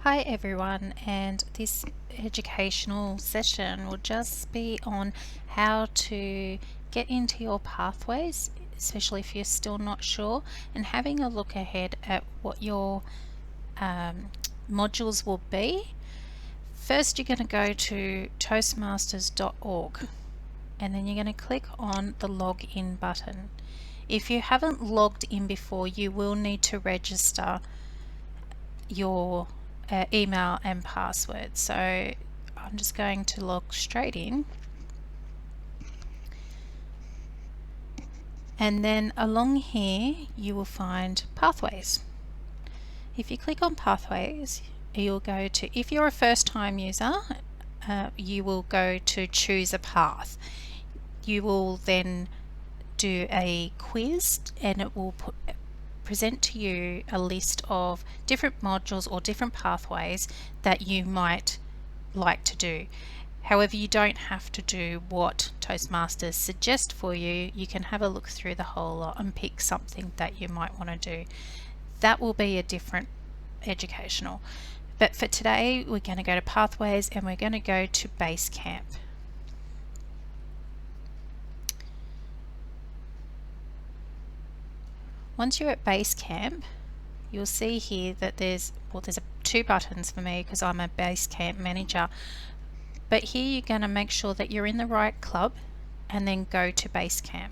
Hi everyone, and this educational session will just be on how to get into your pathways, especially if you're still not sure, and having a look ahead at what your modules will be. First, you're going to go to toastmasters.org and then you're going to click on the login button. If you haven't logged in before, you will need to register your email and password. So I'm just going to log straight in, and then along here you will find pathways. If you click on pathways, you'll go to, if you're a first time user, you will go to choose a path. You will then do a quiz and it will present to you a list of different modules or different pathways that you might like to do. However, you don't have to do what Toastmasters suggest for you. You can have a look through the whole lot and pick something that you might want to do. That will be a different educational. But for today, we're going to go to Pathways and we're going to go to Basecamp. Once you're at Basecamp, you'll see here that there's two buttons for me because I'm a Basecamp manager. But here you're going to make sure that you're in the right club and then go to Basecamp.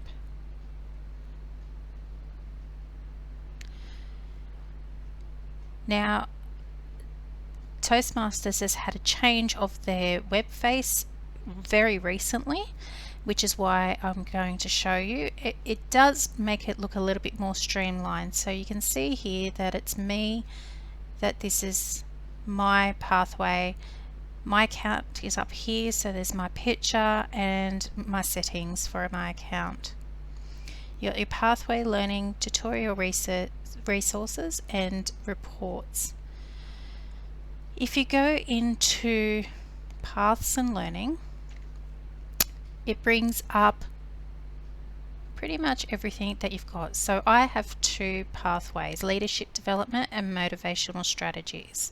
Now, Toastmasters has had a change of their web face very recently, which is why I'm going to show you. It does make it look a little bit more streamlined. So you can see here that it's me, that this is my pathway. My account is up here, so there's my picture and my settings for my account. Your pathway learning tutorial resources and reports. If you go into paths and learning, it brings up pretty much everything that you've got. So I have two pathways: leadership development and motivational strategies.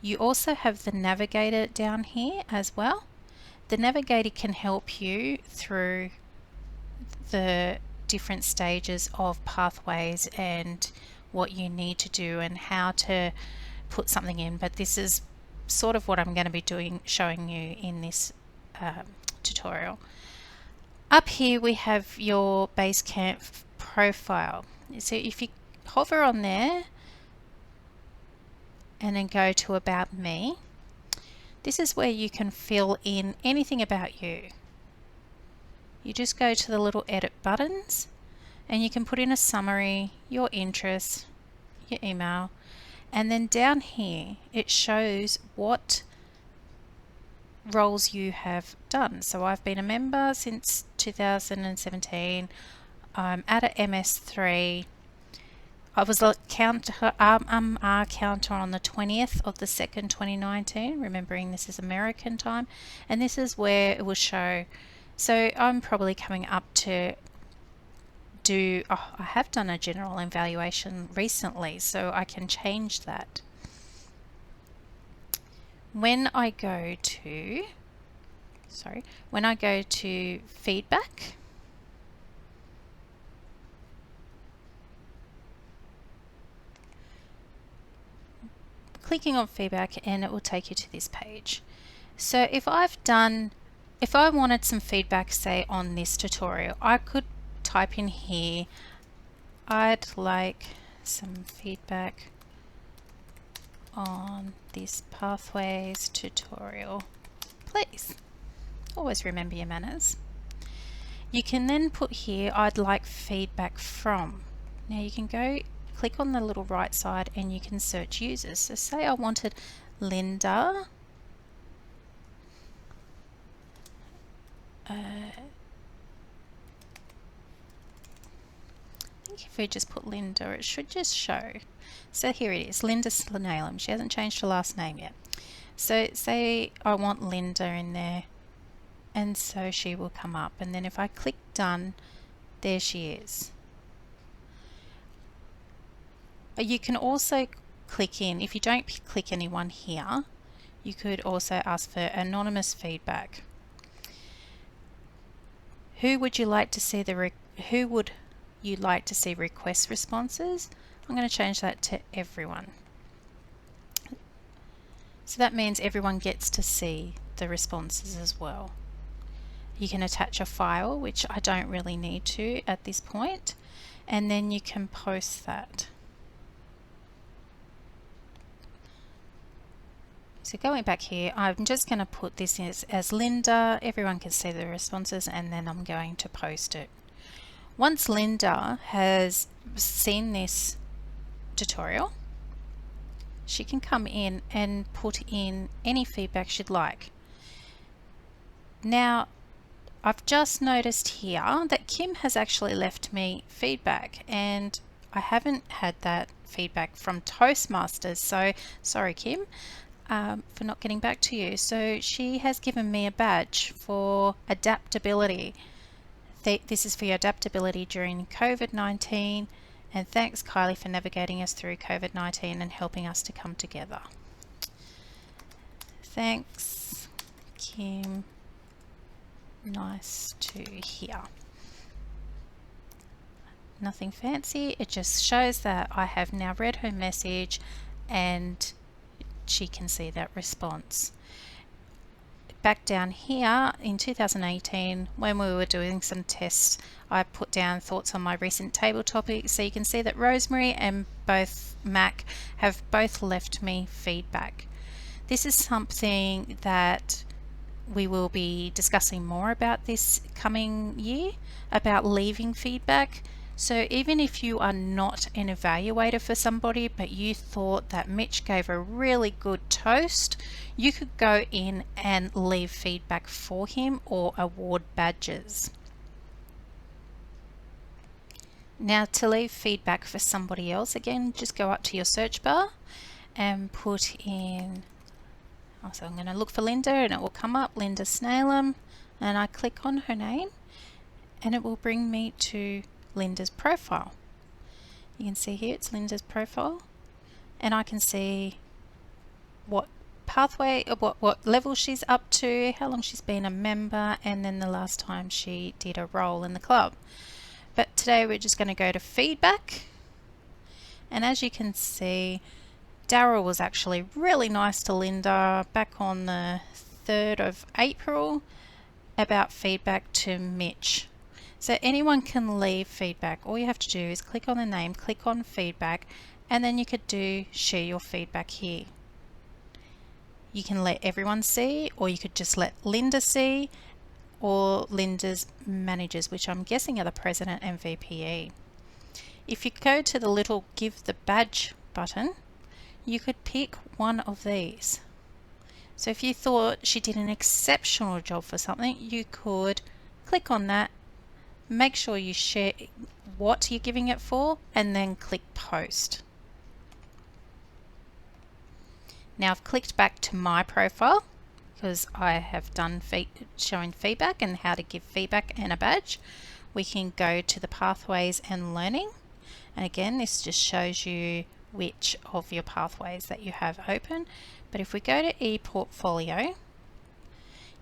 You also have the navigator down here as well. The navigator can help you through the different stages of pathways and what you need to do and how to put something in, but this is sort of what I'm going to be showing you in this tutorial. Up here we have your Basecamp profile. So if you hover on there and then go to About Me, this is where you can fill in anything about you. You just go to the little edit buttons and you can put in a summary, your interests, your email, and then down here it shows what roles you have done. So I've been a member since 2017. I'm at a MS3. I was a counter on the 20th of the 2nd, 2019, remembering this is American time, and this is where it will show. So I'm probably coming up to do, I have done a general evaluation recently, so I can change that. When I go to feedback, clicking on feedback and it will take you to this page. So if I wanted some feedback, say on this tutorial, I could type in here, I'd like some feedback on this pathways tutorial, please. Always remember your manners. You can then put here, I'd like feedback from. Now you can go click on the little right side and you can search users. So say I wanted Linda. I think if we just put Linda, it should just show. So here it is, Linda Slanalem. She hasn't changed her last name yet. So say I want Linda in there, and so she will come up, and then if I click done, there she is. You can also click in, if you don't click anyone here, you could also ask for anonymous feedback. Who would you like to see request responses? I'm going to change that to everyone. So that means everyone gets to see the responses as well. You can attach a file, which I don't really need to at this point, and then you can post that. So going back here, I'm just going to put this as Linda. Everyone can see the responses, and then I'm going to post it. Once Linda has seen this tutorial, she can come in and put in any feedback she'd like. Now, I've just noticed here that Kim has actually left me feedback, and I haven't had that feedback from Toastmasters, so sorry Kim for not getting back to you. So she has given me a badge for adaptability. This is for your adaptability during COVID-19, and thanks Kylie for navigating us through COVID-19 and helping us to come together. Thanks Kim. Nice to hear. Nothing fancy, it just shows that I have now read her message and she can see that response. Back down here in 2018, when we were doing some tests, I put down thoughts on my recent table topics, so you can see that Rosemary and both Mac have both left me feedback. This is something that we will be discussing more about this coming year, about leaving feedback. So even if you are not an evaluator for somebody, but you thought that Mitch gave a really good toast, you could go in and leave feedback for him or award badges. Now to leave feedback for somebody else, again, just go up to your search bar and put in, so I'm going to look for Linda and it will come up, Linda Snalem, and I click on her name and it will bring me to Linda's profile. You can see here it's Linda's profile, and I can see what pathway, what level she's up to, how long she's been a member, and then the last time she did a role in the club. But today we're just going to go to feedback, and as you can see, Daryl was actually really nice to Linda back on the 3rd of April about feedback to Mitch. So anyone can leave feedback. All you have to do is click on the name, click on feedback, and then you could do share your feedback here. You can let everyone see, or you could just let Linda see, or Linda's managers, which I'm guessing are the president and VPE. If you go to the little give the badge button, you could pick one of these. So if you thought she did an exceptional job for something, you could click on that, make sure you share what you're giving it for, and then click post. Now I've clicked back to my profile because I have done showing feedback and how to give feedback and a badge. We can go to the pathways and learning, and again this just shows you which of your pathways that you have open. But if we go to ePortfolio,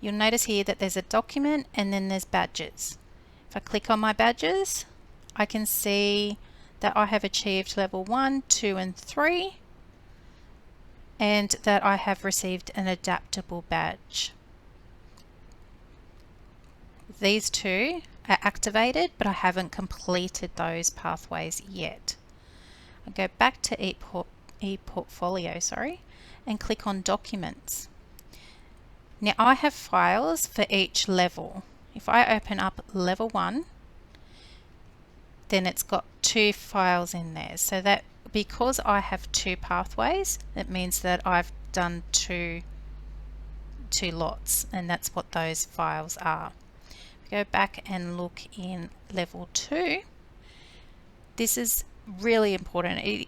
you'll notice here that there's a document and then there's badges. If I click on my badges, I can see that I have achieved level 1, 2 and 3, and that I have received an adaptable badge. These two are activated, but I haven't completed those pathways yet. I go back to ePortfolio, and click on Documents. Now I have files for each level. If I open up level 1, then it's got 2 files in there. So that because I have 2 pathways, it means that I've done two lots, and that's what those files are. Go back and look in level 2. This is really important.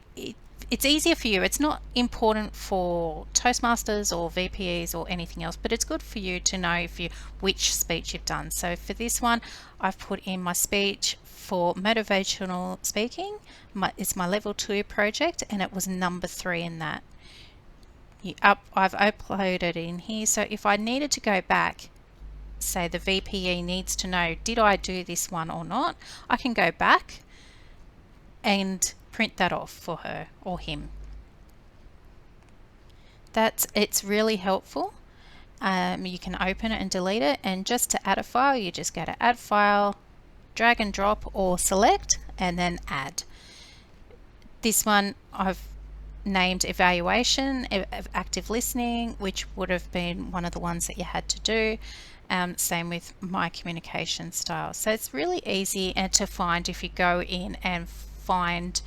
it's easier for you. It's not important for Toastmasters or VPEs or anything else, but it's good for you to know which speech you've done. So for this one, I've put in my speech for motivational speaking. It's my level 2 project, and it was number 3 in that. I've uploaded in here, so if I needed to go back, say the VPE needs to know, did I do this one or not, I can go back and print that off for her or him. It's really helpful. You can open it and delete it, and just to add a file, you just go to add file, drag and drop or select, and then add. This one I've named evaluation of active listening, which would have been one of the ones that you had to do. Same with my communication style. So it's really easy and to find if you go in and find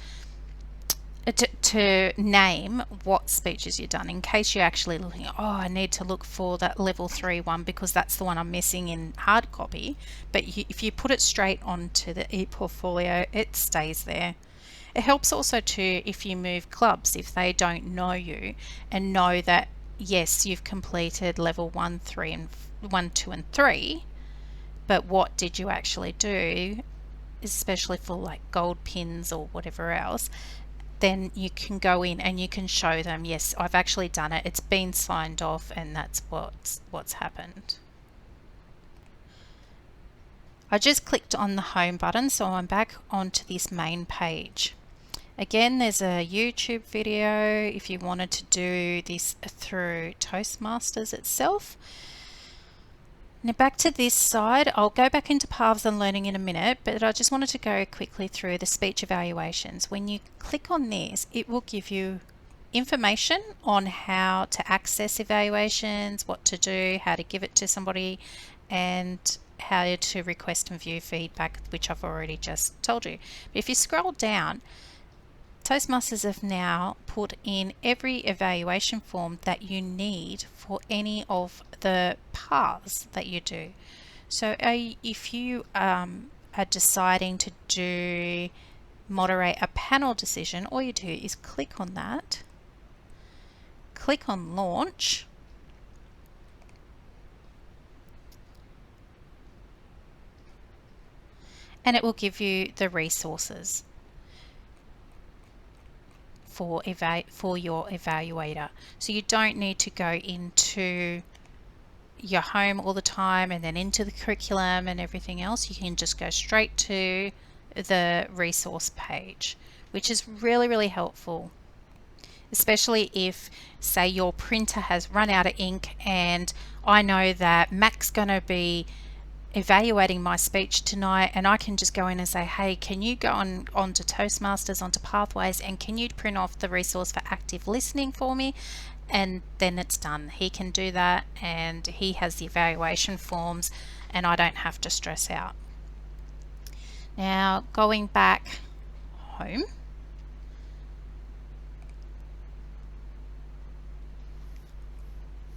to name what speeches you've done, in case you're actually looking, oh, I need to look for that level 3 one because that's the one I'm missing in hard copy. But if you put it straight onto the ePortfolio, it stays there. It helps also too if you move clubs, if they don't know you and know that yes, you've completed level 1, 2 and 3, but what did you actually do, especially for like gold pins or whatever else, then you can go in and you can show them, yes, I've actually done it, it's been signed off, and that's what's happened. I just clicked on the home button, so I'm back onto this main page. Again, there's a YouTube video if you wanted to do this through Toastmasters itself. Now back to this side, I'll go back into Paths and Learning in a minute, but I just wanted to go quickly through the speech evaluations. When you click on this, it will give you information on how to access evaluations, what to do, how to give it to somebody, and how to request and view feedback, which I've already just told you. But if you scroll down, Toastmasters have now put in every evaluation form that you need for any of the paths that you do. So if you are deciding to moderate a panel decision, all you do is click on that, click on launch, and it will give you the resources for your evaluator. So you don't need to go into your home all the time and then into the curriculum and everything else. You can just go straight to the resource page, which is really, really helpful, especially if, say, your printer has run out of ink and I know that Mac's going to be evaluating my speech tonight, and I can just go in and say, hey, can you go onto Toastmasters, onto Pathways, and can you print off the resource for active listening for me? And then it's done. He can do that, and he has the evaluation forms, and I don't have to stress out. Now going back home,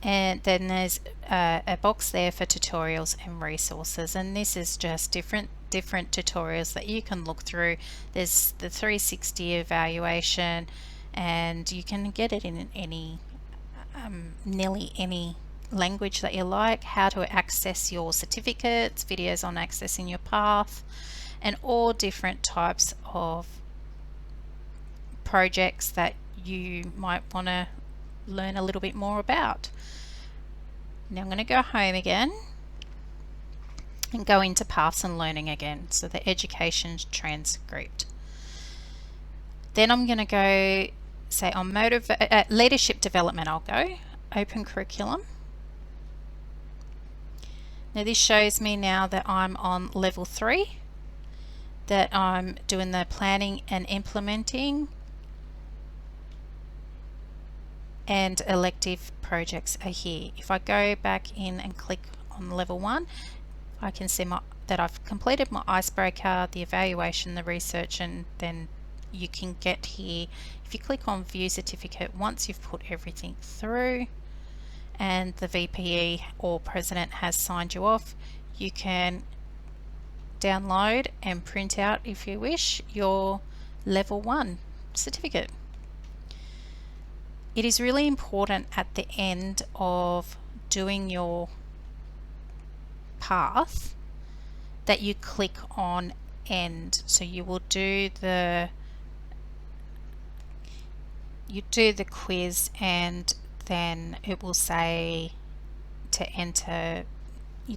and then there's a box there for tutorials and resources, and this is just different tutorials that you can look through. There's the 360 evaluation, and you can get it in any nearly any language that you like, how to access your certificates, videos on accessing your path, and all different types of projects that you might want to learn a little bit more about. Now I'm going to go home again and go into Paths and Learning again, so the education transcript. Then I'm going to go, say, on leadership development. I'll go open curriculum. Now this shows me now that I'm on level 3, that I'm doing the planning and implementing, and elective projects are here. If I go back in and click on level 1, I can see that I've completed my icebreaker, the evaluation, the research, and then you can get here. If you click on view certificate, once you've put everything through and the VPE or president has signed you off, you can download and print out, if you wish, your level 1 certificate. It is really important at the end of doing your path that you click on end. So you will do the quiz, and then it will say to enter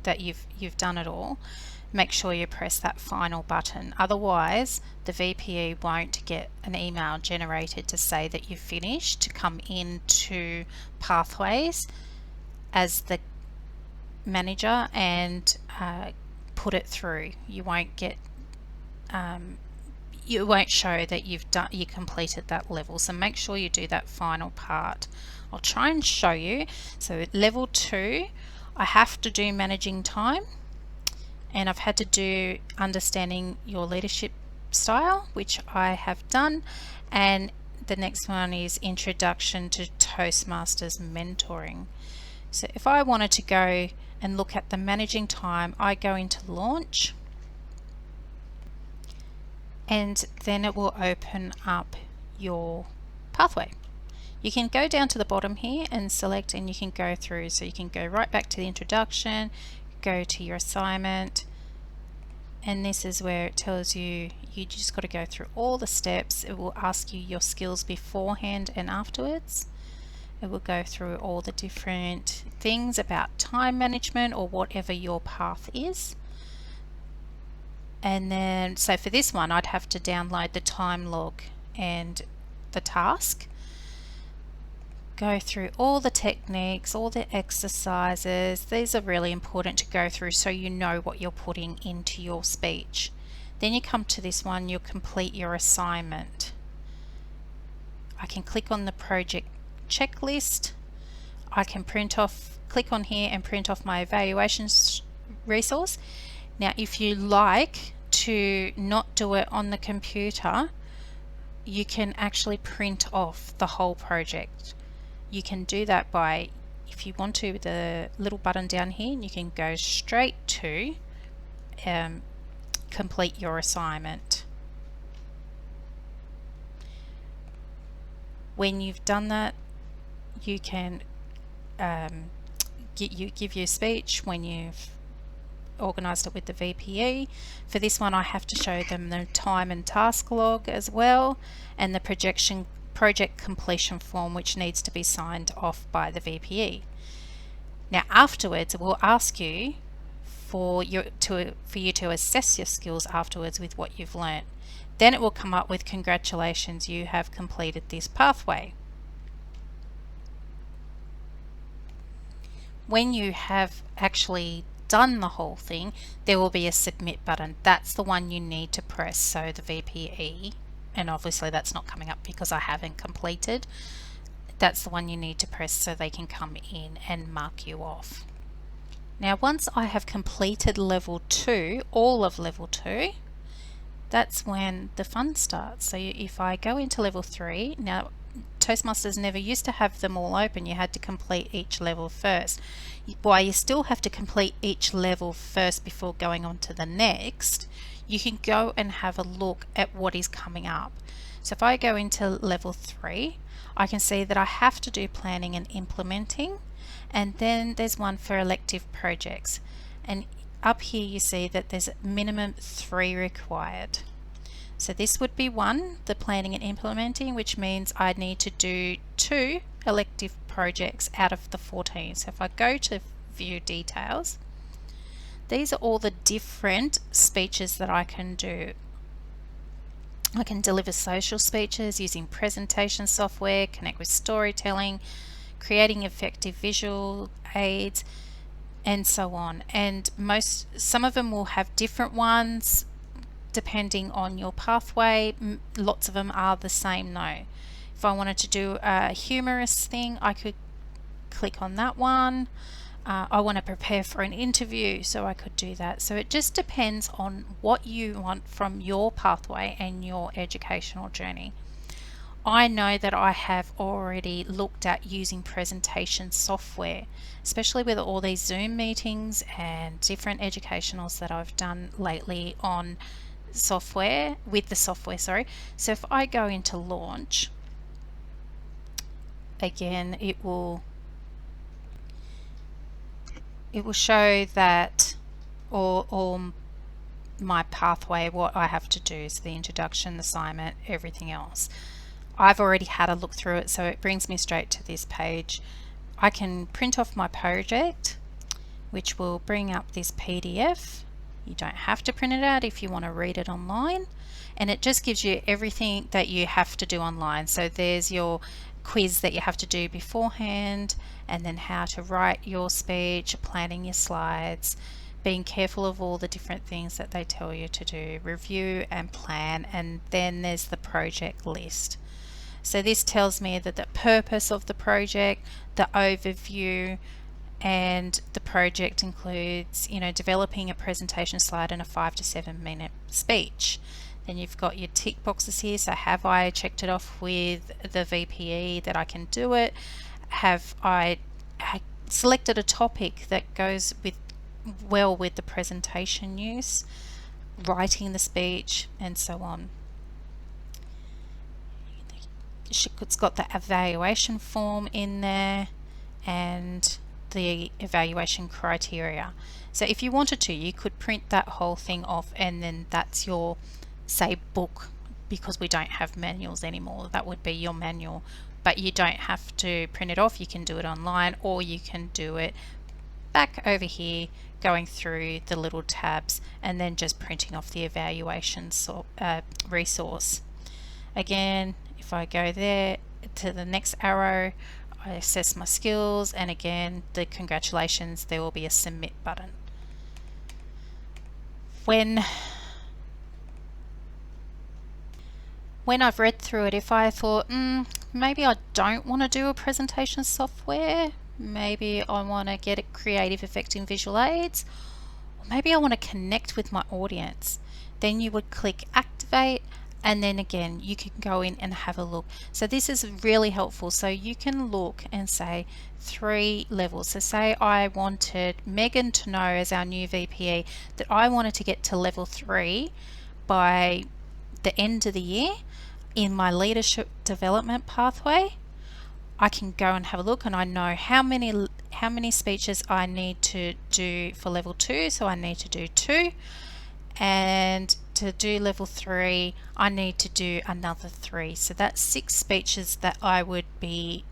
that you've done it all. Make sure you press that final button, otherwise the VPE won't get an email generated to say that you've finished to come into Pathways as the manager and put it through. You won't get you won't show that you completed that level, so make sure you do that final part. I'll try and show you. So level 2, I have to do managing time, and I've had to do understanding your leadership style, which I have done, and the next one is introduction to Toastmasters mentoring. So if I wanted to go and look at the managing time, I go into launch, and then it will open up your pathway. You can go down to the bottom here and select, and you can go through. So you can go right back to the introduction, go to your assignment, and this is where it tells you just got to go through all the steps. It will ask you your skills beforehand and afterwards. It will go through all the different things about time management or whatever your path is. And then, so for this one, I'd have to download the time log and the task. Go through all the techniques, all the exercises. These are really important to go through so you know what you're putting into your speech. Then you come to this one, you'll complete your assignment. I can click on the project checklist. I can click on here and print off my evaluations resource. Now, if you like to not do it on the computer, you can actually print off the whole project. You can do that by, if you want to, the little button down here, and you can go straight to complete your assignment. When you've done that, you can give your speech when you've organised it with the VPE. For this one, I have to show them the time and task log as well, and the project completion form, which needs to be signed off by the VPE. Now afterwards, it will ask you for you to assess your skills afterwards with what you've learnt. Then it will come up with congratulations, you have completed this pathway. When you have actually done the whole thing, there will be a submit button. That's the one you need to press, so the VPE, and obviously that's not coming up because I haven't completed. That's the one you need to press so they can come in and mark you off. Now once I have completed level 2, all of level 2, that's when the fun starts. So if I go into level 3, now Toastmasters never used to have them all open. You had to complete each level first. While you still have to complete each level first before going on to the next, you can go and have a look at what is coming up. So if I go into level 3, I can see that I have to do planning and implementing, and then there's one for elective projects, and up here you see that there's minimum 3 required. So this would be 1, the planning and implementing, which means I need to do 2 elective projects out of the 14. So if I go to view details, these are all the different speeches that I can do. I can deliver social speeches using presentation software, connect with storytelling, creating effective visual aids, and so on. And some of them will have different ones depending on your pathway. Lots of them are the same though. If I wanted to do a humorous thing, I could click on that one. I want to prepare for an interview, so I could do that. So it just depends on what you want from your pathway and your educational journey. I know that I have already looked at using presentation software, especially with all these Zoom meetings and different educationals that I've done lately on software, with the software, sorry. So if I go into launch, again, it will show that all my pathway, what I have to do is the introduction, assignment, everything else. I've already had a look through it, so it brings me straight to this page. I can print off my project, which will bring up this PDF. You don't have to print it out if you want to read it online, and it just gives you everything that you have to do online. So there's your quiz that you have to do beforehand, and then how to write your speech, planning your slides, being careful of all the different things that they tell you to do, review and plan, and then there's the project list. So this tells me that the purpose of the project, the overview, and the project includes, developing a presentation slide and a 5 to 7 minute speech. Then you've got your tick boxes here. So have I checked it off with the VPE that I can do it? Have I selected a topic that goes well with the presentation use, writing the speech, and so on. It's got the evaluation form in there and the evaluation criteria. So if you wanted to, you could print that whole thing off, and then that's your, say, book, because we don't have manuals anymore. That would be your manual, but you don't have to print it off. You can do it online, or you can do it back over here, going through the little tabs and then just printing off the evaluation resource. Again, if I go there to the next arrow, I assess my skills, and again, the congratulations, there will be a submit button. When I've read through it, if I thought, maybe I don't want to do a presentation software, maybe I want to get a creative effect in visual aids, or maybe I want to connect with my audience, then you would click activate, and then again you can go in and have a look. So this is really helpful. So you can look and say 3 levels. So say I wanted Megan to know, as our new VPE, that I wanted to get to level 3 by the end of the year in my leadership development pathway. I can go and have a look, and I know how many speeches I need to do for level 2. So I need to do 2, and to do level 3 I need to do another 3. So that's 6 speeches that I would be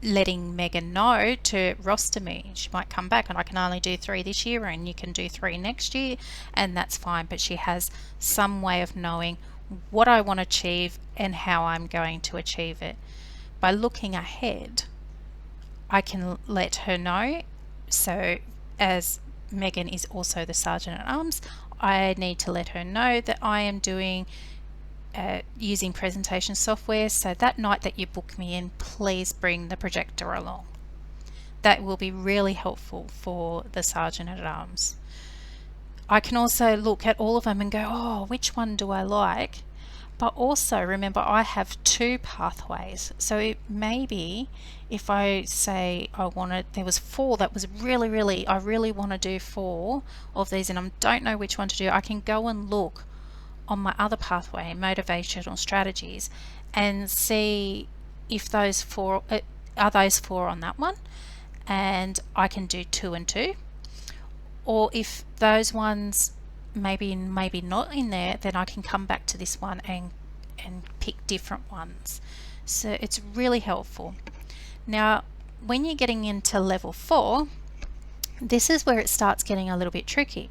letting Megan know to roster me. She might come back and I can only do 3 this year, and you can do 3 next year, and that's fine, but she has some way of knowing what I want to achieve and how I'm going to achieve it. By looking ahead, I can let her know. So as Megan is also the Sergeant at Arms, I need to let her know that I am doing using presentation software. So that night that you book me in, please bring the projector along. That will be really helpful for the Sergeant at Arms. I can also look at all of them and go, oh, which one do I like? But also remember, I have 2 pathways. So maybe if I say there was 4 that was I really want to do 4 of these, and I don't know which one to do, I can go and look on my other pathway, motivational strategies, and see if those 4 are those 4 on that one, and I can do 2 and 2. Or if those ones maybe not in there, then I can come back to this one and pick different ones. So it's really helpful. Now when you're getting into level 4, this is where it starts getting a little bit tricky,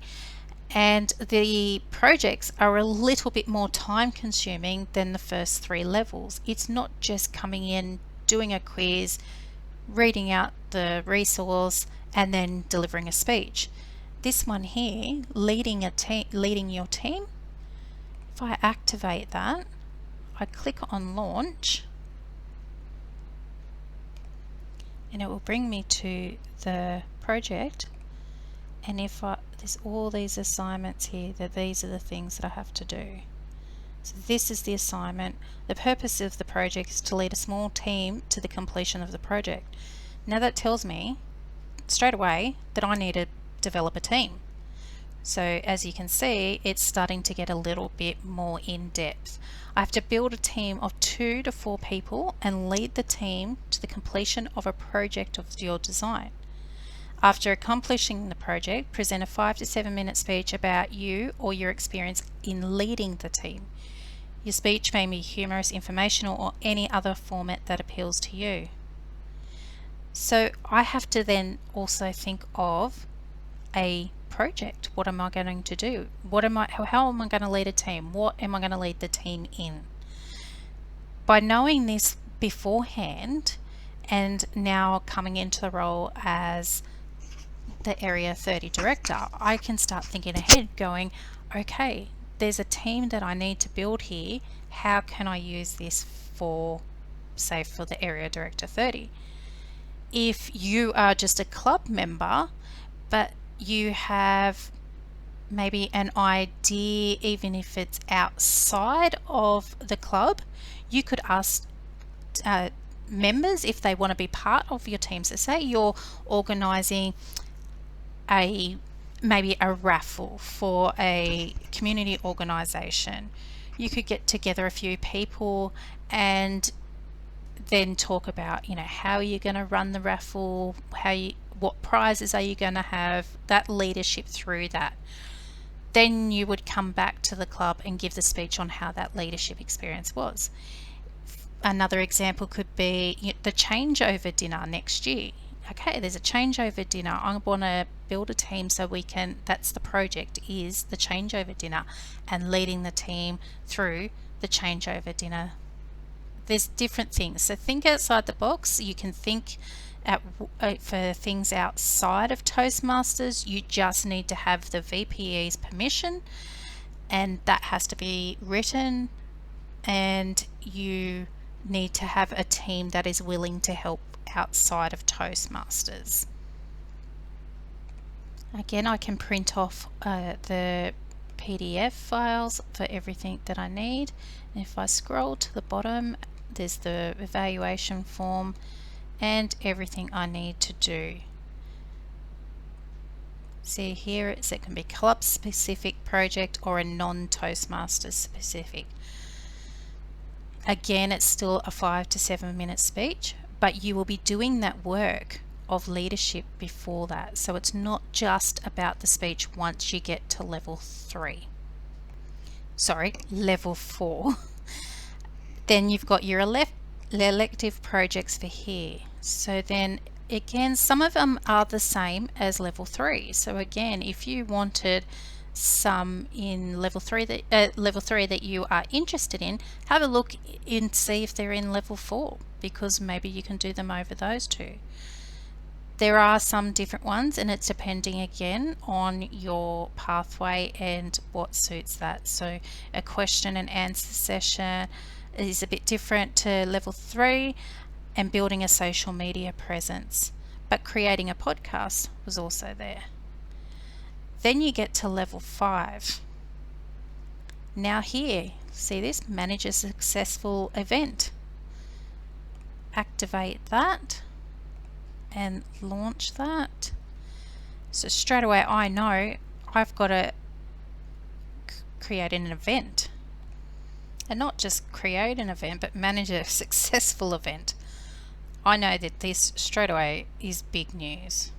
and the projects are a little bit more time consuming than the first 3 levels. It's not just coming in, doing a quiz, reading out the resource, and then delivering a speech. This one here, leading your team, if I activate that, I click on launch, and it will bring me to the project, and if there's all these assignments here, that these are the things that I have to do. So this is the assignment. The purpose of the project is to lead a small team to the completion of the project. Now that tells me straight away that I need to develop a team. So as you can see, it's starting to get a little bit more in depth. I have to build a team of 2 to 4 people and lead the team to the completion of a project of your design. After accomplishing the project, present a 5 to 7 minute speech about you or your experience in leading the team. Your speech may be humorous, informational, or any other format that appeals to you. So I have to then also think of a project. What am I going to do? How am I going to lead a team? What am I going to lead the team in? By knowing this beforehand and now coming into the role as the Area 30 director, I can start thinking ahead, going, okay, there's a team that I need to build here. How can I use this for, say, for the Area Director 30? If you are just a club member, but you have maybe an idea, even if it's outside of the club, you could ask members if they want to be part of your team. So say you're organising maybe a raffle for a community organisation. You could get together a few people and then talk about, how are you going to run the raffle, what prizes are you going to have, that leadership through that. Then you would come back to the club and give the speech on how that leadership experience was. Another example could be the changeover dinner next year. Okay, there's a changeover dinner. I want to build a team so we can, that's the project, is the changeover dinner and leading the team through the changeover dinner. There's different things. So think outside the box. You can think for things outside of Toastmasters. You just need to have the VPE's permission, and that has to be written, and you need to have a team that is willing to help outside of Toastmasters. Again, I can print off the PDF files for everything that I need. And if I scroll to the bottom, there's the evaluation form and everything I need to do. See here, it can be club specific project or a non-Toastmasters specific. Again, it's still a 5 to 7 minute speech, but you will be doing that work of leadership before that. So it's not just about the speech once you get to level 4. Then you've got your elective projects for here. So then again, some of them are the same as level 3. So again, if you wanted some in level 3 that you are interested in, have a look and see if they're in level 4, because maybe you can do them over those two. There are some different ones, and it's depending again on your pathway and what suits that. So a question and answer session is a bit different to level 3, and building a social media presence, but creating a podcast was also there. Then you get to level 5. Now here, see this, manage a successful event. Activate that and launch that. So straight away I know I've got to create an event, and not just create an event, but manage a successful event. I know that this straight away is big news.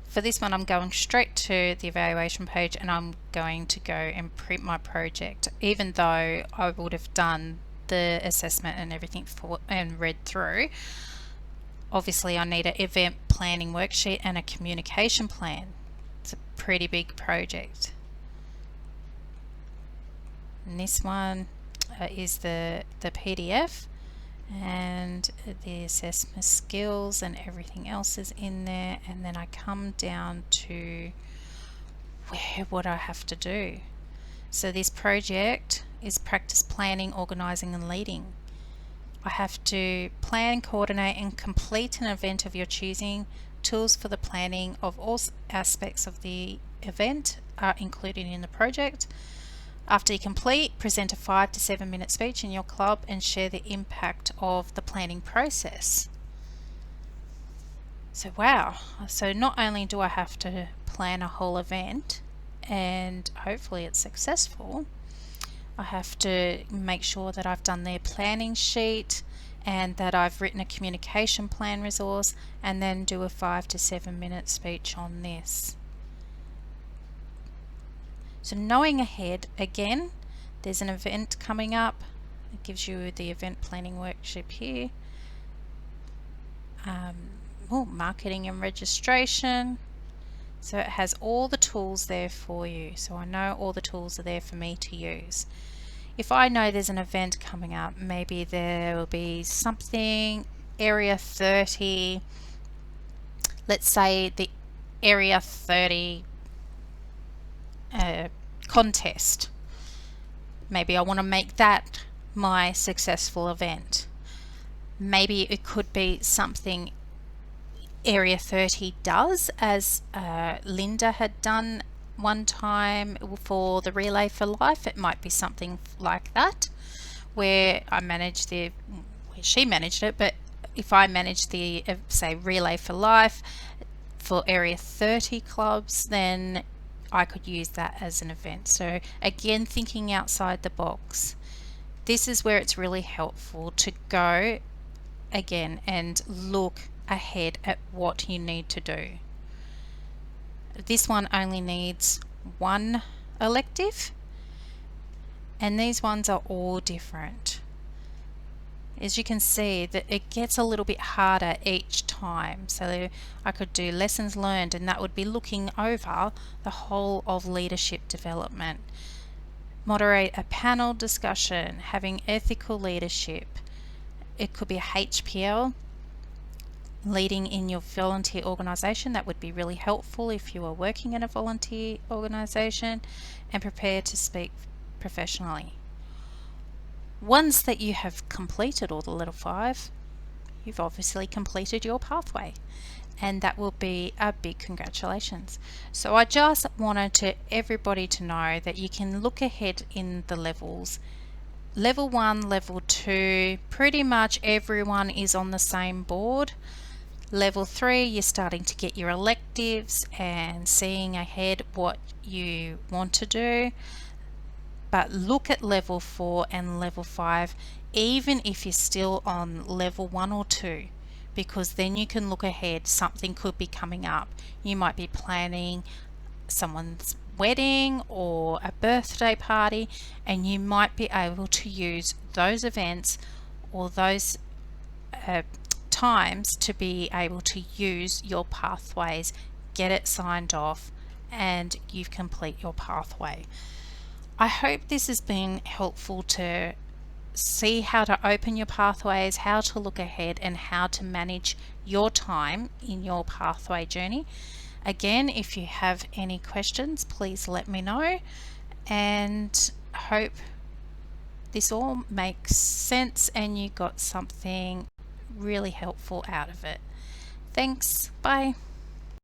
For this one, I'm going straight to the evaluation page, and I'm going to go and print my project, even though I would have done the assessment and everything and read through. Obviously I need an event planning worksheet and a communication plan. It's a pretty big project. And this one is the PDF, and the assessment skills and everything else is in there. And then I come down to what I have to do. So this project is practice planning, organizing and leading. I have to plan, coordinate and complete an event of your choosing. Tools for the planning of all aspects of the event are included in the project. After you complete, present a 5 to 7 minute speech in your club and share the impact of the planning process. So wow, so not only do I have to plan a whole event and hopefully it's successful, I have to make sure that I've done their planning sheet and that I've written a communication plan resource, and then do a 5 to 7 minute speech on this. So knowing ahead, again, there's an event coming up. It gives you the event planning worksheet here. Marketing and registration. So it has all the tools there for you. So I know all the tools are there for me to use. If I know there's an event coming up, maybe there will be something, Area 30, let's say the Area 30 contest. Maybe I want to make that my successful event. Maybe it could be something Area 30 does, as Linda had done one time for the Relay for Life. It might be something like that, where she managed it, but if I manage the say Relay for Life for Area 30 clubs, then I could use that as an event. So again, thinking outside the box. This is where it's really helpful to go again and look ahead at what you need to do. This one only needs one elective, and these ones are all different. As you can see, that it gets a little bit harder each time. So I could do lessons learned, and that would be looking over the whole of leadership development. Moderate a panel discussion, having ethical leadership. It could be a HPL, leading in your volunteer organisation. That would be really helpful if you are working in a volunteer organisation, and prepare to speak professionally. Once that you have completed all the level 5, you've obviously completed your pathway, and that will be a big congratulations. So I just wanted everybody to know that you can look ahead in the levels. Level 1, level 2, pretty much everyone is on the same board. Level 3, you're starting to get your electives and seeing ahead what you want to do. But look at level 4 and level 5, even if you're still on level 1 or 2, because then you can look ahead. Something could be coming up. You might be planning someone's wedding or a birthday party, and you might be able to use those events or those times to be able to use your pathways, get it signed off, and you complete your pathway. I hope this has been helpful to see how to open your pathways, how to look ahead, and how to manage your time in your pathway journey. Again, if you have any questions, please let me know, and hope this all makes sense and you got something really helpful out of it. Thanks. Bye.